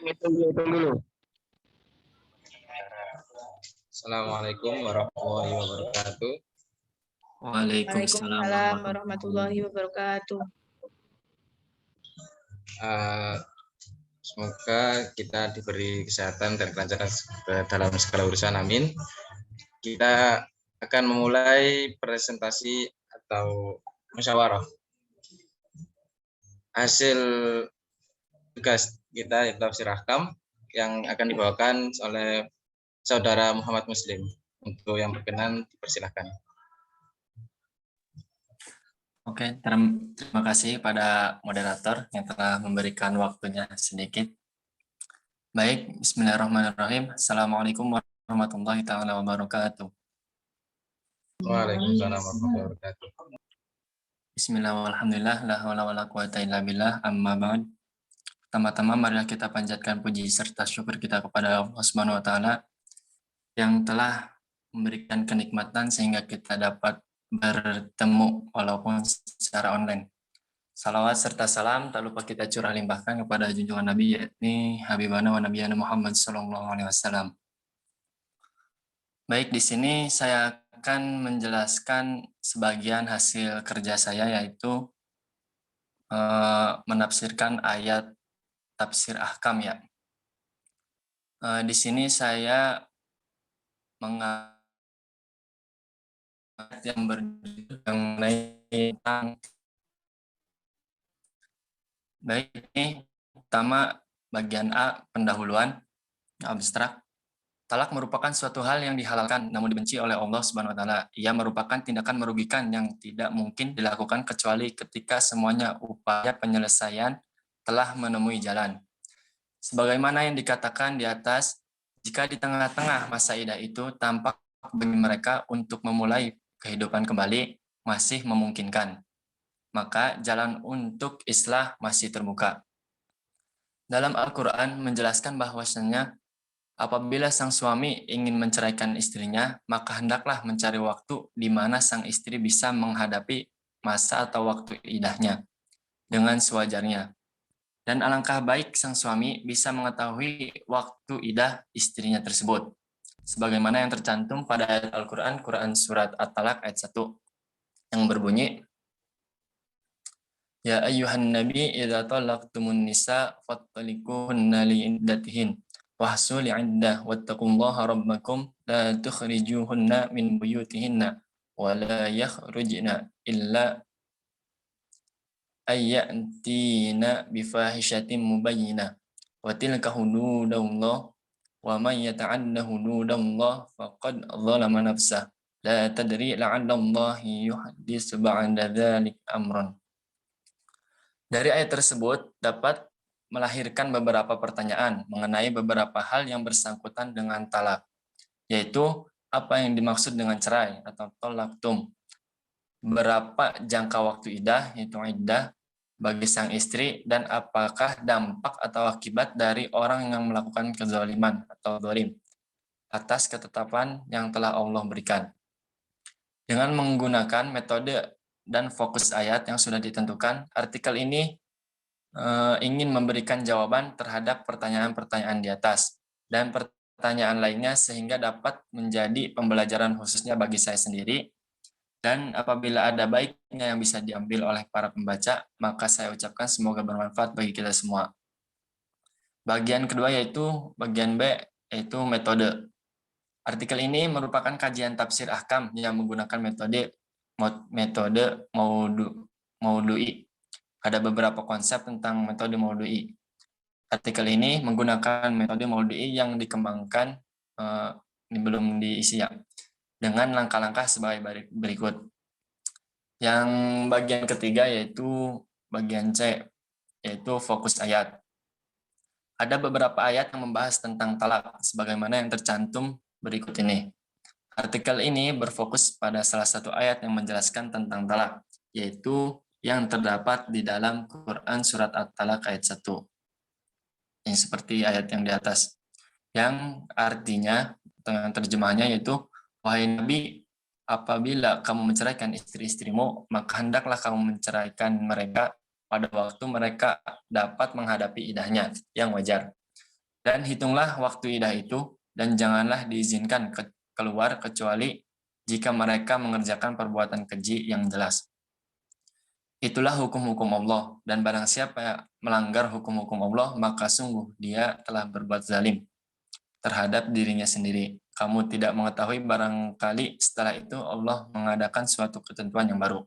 Hitung dulu. Assalamualaikum warahmatullahi wabarakatuh. Waalaikumsalam warahmatullahi wabarakatuh. Semoga kita diberi kesehatan dan kelancaran dalam segala urusan. Amin. Kita akan memulai presentasi atau musyawarah. Hasil tugas kita tafsir ahkam yang akan dibawakan oleh Saudara Muhammad Muslim. Untuk yang berkenan dipersilahkan. Oke, terima kasih pada moderator yang telah memberikan waktunya sedikit. Baik, bismillahirrahmanirrahim. Assalamualaikum warahmatullahi wabarakatuh. Waalaikumsalam warahmatullahi wabarakatuh. Bismillah, alhamdulillah, la haula wala quwata illa billah, amma ba'd. Pertama-tama marilah kita panjatkan puji serta syukur kita kepada Allah Subhanahu wa taala yang telah memberikan kenikmatan sehingga kita dapat bertemu walaupun secara online. Salawat serta salam tak lupa kita curah limpahkan kepada junjungan Nabi yakni Habibana wa Nabiyana Muhammad SAW. Baik, di sini saya akan menjelaskan sebagian hasil kerja saya yaitu menafsirkan ayat tafsir ahkam ya. Di sini saya mengenai yang mengenai tentang baik ini pertama bagian A pendahuluan abstrak. Talak merupakan suatu hal yang dihalalkan namun dibenci oleh Allah Subhanahu wa taala. Ia merupakan tindakan merugikan yang tidak mungkin dilakukan kecuali ketika semuanya upaya penyelesaian telah menemui jalan. Sebagaimana yang dikatakan di atas, jika di tengah-tengah masa idah itu tampak bagi mereka untuk memulai kehidupan kembali masih memungkinkan, maka jalan untuk islah masih terbuka. Dalam Al-Quran menjelaskan bahwasanya apabila sang suami ingin menceraikan istrinya, maka hendaklah mencari waktu di mana sang istri bisa menghadapi masa atau waktu idahnya dengan sewajarnya. Dan alangkah baik sang suami bisa mengetahui waktu idah istrinya tersebut. Sebagaimana yang tercantum pada ayat Al-Quran, Quran Surat At-Talaq ayat 1, yang berbunyi, Ya ayyuhan nabi idza talaqtumun nisa fattalikuhunna li'iddatihin wahsul 'iddah wattaqullaha rabbakum la tukhrijuhunna min buyutihinna wa la yakhrujna illa ayyatina bifahishatin mubayyinah wa tilka hududullah wa man yata'adda hududallah faqad zalama nafsah la tadri la'allallahi yuhditsu ba'da dzalik amran. Dari ayat tersebut dapat melahirkan beberapa pertanyaan mengenai beberapa hal yang bersangkutan dengan talak, yaitu apa yang dimaksud dengan cerai atau tolaktum, berapa jangka waktu iddah, yaitu iddah, bagi sang istri, dan apakah dampak atau akibat dari orang yang melakukan kezaliman atau zalim atas ketetapan yang telah Allah berikan. Dengan menggunakan metode dan fokus ayat yang sudah ditentukan, artikel ini ingin memberikan jawaban terhadap pertanyaan-pertanyaan di atas dan pertanyaan lainnya sehingga dapat menjadi pembelajaran khususnya bagi saya sendiri. Dan apabila ada baiknya yang bisa diambil oleh para pembaca, maka saya ucapkan semoga bermanfaat bagi kita semua. Bagian kedua yaitu bagian B, yaitu metode. Artikel ini merupakan kajian tafsir ahkam yang menggunakan metode maudu'i. Ada beberapa konsep tentang metode maudu'i. Artikel ini menggunakan metode maudu'i yang dikembangkan, ini belum diisi ya, dengan langkah-langkah sebagai berikut. Yang bagian ketiga yaitu bagian C, yaitu fokus ayat. Ada beberapa ayat yang membahas tentang talak, sebagaimana yang tercantum berikut ini. Artikel ini berfokus pada salah satu ayat yang menjelaskan tentang talak, yaitu yang terdapat di dalam Quran Surat At-Talaq ayat 1. Yang seperti ayat yang di atas. Yang artinya, atau yang terjemahnya yaitu, wahai Nabi, apabila kamu menceraikan istri-istrimu, maka hendaklah kamu menceraikan mereka pada waktu mereka dapat menghadapi idahnya yang wajar. Dan hitunglah waktu idah itu, dan janganlah diizinkan keluar kecuali jika mereka mengerjakan perbuatan keji yang jelas. Itulah hukum-hukum Allah, dan barang siapa yang melanggar hukum-hukum Allah, maka sungguh dia telah berbuat zalim terhadap dirinya sendiri. Kamu tidak mengetahui barangkali setelah itu Allah mengadakan suatu ketentuan yang baru.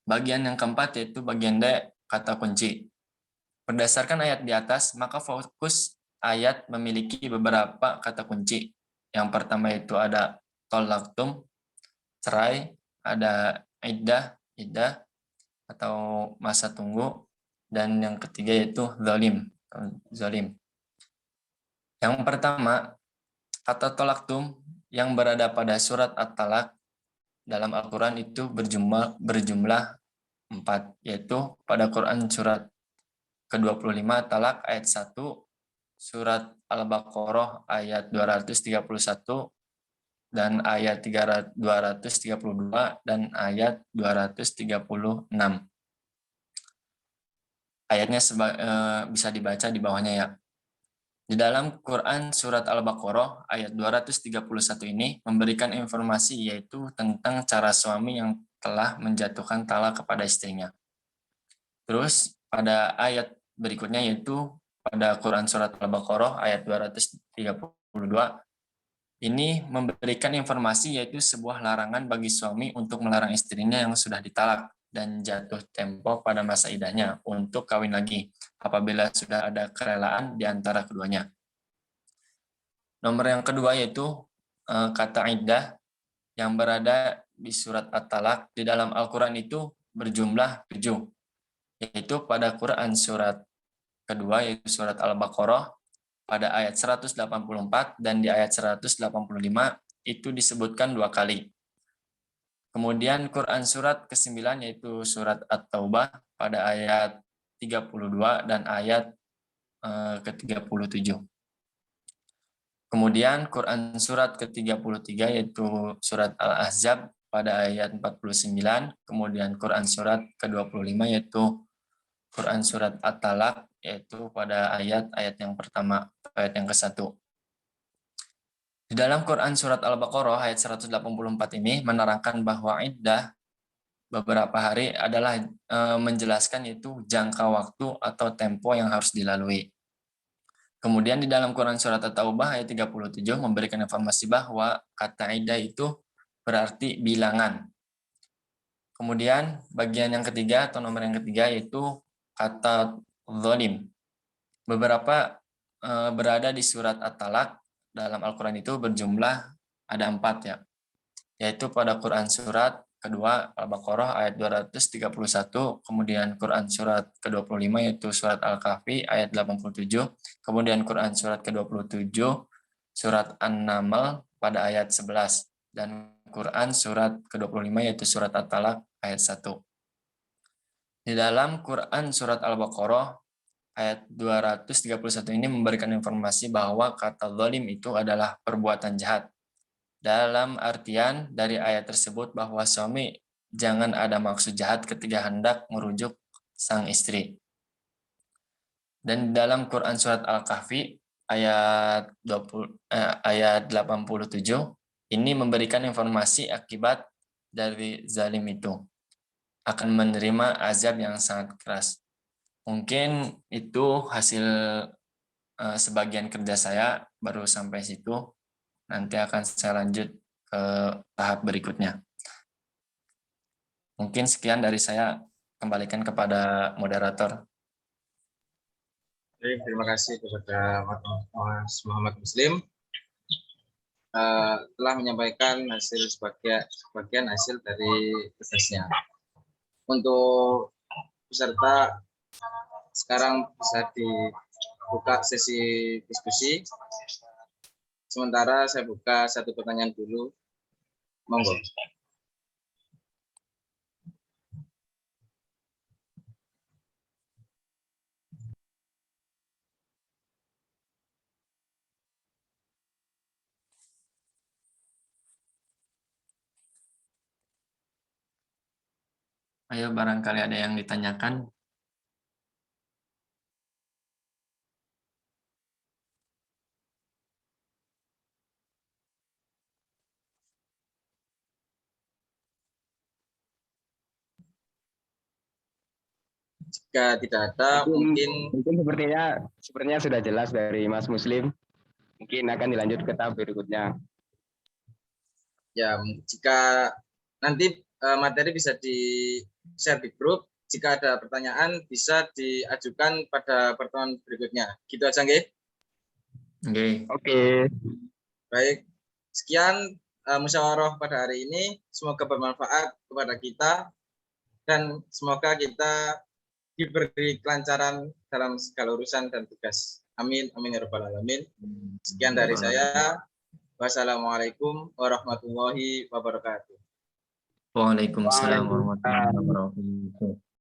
Bagian yang keempat yaitu bagian D, kata kunci. Berdasarkan ayat di atas, maka fokus ayat memiliki beberapa kata kunci. Yang pertama itu ada tolaktum, cerai, ada iddah atau masa tunggu, dan yang ketiga yaitu zalim. Yang pertama, kata tolaktum yang berada pada surat At-Talaq dalam Al-Quran itu berjumlah 4, yaitu pada Quran surat ke-25 Talak ayat 1, surat Al-Baqarah ayat 231, dan ayat 232, dan ayat 236. Ayatnya bisa dibaca di bawahnya ya. Di dalam Quran surat Al-Baqarah ayat 231 ini memberikan informasi yaitu tentang cara suami yang telah menjatuhkan talak kepada istrinya. Terus pada ayat berikutnya yaitu pada Quran surat Al-Baqarah ayat 232 ini memberikan informasi yaitu sebuah larangan bagi suami untuk melarang istrinya yang sudah ditalak dan jatuh tempo pada masa idahnya untuk kawin lagi apabila sudah ada kerelaan di antara keduanya. Nomor yang kedua yaitu kata iddah yang berada di surat At-Talaq di dalam Al-Quran itu berjumlah 7, yaitu pada Quran surat kedua yaitu surat Al-Baqarah pada ayat 184 dan di ayat 185 itu disebutkan 2 kali. Kemudian Quran surat ke-9 yaitu surat At-Taubah pada ayat 32 dan ayat ke-37. Kemudian Quran surat ke-33 yaitu surat Al-Ahzab pada ayat 49, kemudian Quran surat ke-25 yaitu Quran surat At-Talaq yaitu pada ayat-ayat yang pertama, ayat yang ke-1. Di dalam Quran surat Al-Baqarah ayat 184 ini menerangkan bahwa iddah beberapa hari adalah menjelaskan itu jangka waktu atau tempo yang harus dilalui. Kemudian di dalam Quran surat At-Taubah ayat 37 memberikan informasi bahwa kata iddah itu berarti bilangan. Kemudian bagian yang ketiga atau nomor yang ketiga yaitu kata zalim. Beberapa berada di surat At-Talaq dalam Al-Quran itu berjumlah ada 4 ya. Yaitu pada Quran surat kedua Al-Baqarah ayat 231, kemudian Quran surat ke-25 yaitu surat Al-Kahfi ayat 87, kemudian Quran surat ke-27 surat An-Naml pada ayat 11, dan Quran surat ke-25 yaitu surat At-Talaq ayat 1. Di dalam Quran surat Al-Baqarah ayat 231 ini memberikan informasi bahwa kata zalim itu adalah perbuatan jahat. Dalam artian dari ayat tersebut bahwa suami jangan ada maksud jahat ketika hendak merujuk sang istri. Dan dalam Quran surat Al-Kahfi ayat 87 ini memberikan informasi akibat dari zalim itu akan menerima azab yang sangat keras. Mungkin itu hasil sebagian kerja saya baru sampai situ. Nanti akan saya lanjut ke tahap berikutnya. Mungkin sekian dari saya, kembalikan kepada moderator. Baik, terima kasih kepada Mas Muhammad Muslim telah menyampaikan sebagian hasil dari tugasnya. Untuk peserta sekarang bisa dibuka sesi diskusi. Sementara saya buka satu pertanyaan dulu. Monggo. Ayo barangkali ada yang ditanyakan. Jika tidak ada, mungkin sepertinya sudah jelas dari Mas Muslim. Mungkin akan dilanjut ke tahap berikutnya. ya jika nanti materi bisa di-share di grup. Jika ada pertanyaan bisa diajukan pada pertemuan berikutnya. Gitu aja, nggih? Oke. Baik, sekian musyawarah pada hari ini. Semoga bermanfaat kepada kita dan semoga kita diberi kelancaran dalam segala urusan dan tugas. Amin, amin ya rabbal alamin. Sekian dari saya. Wassalamualaikum warahmatullahi wabarakatuh. Waalaikumsalam warahmatullahi wabarakatuh.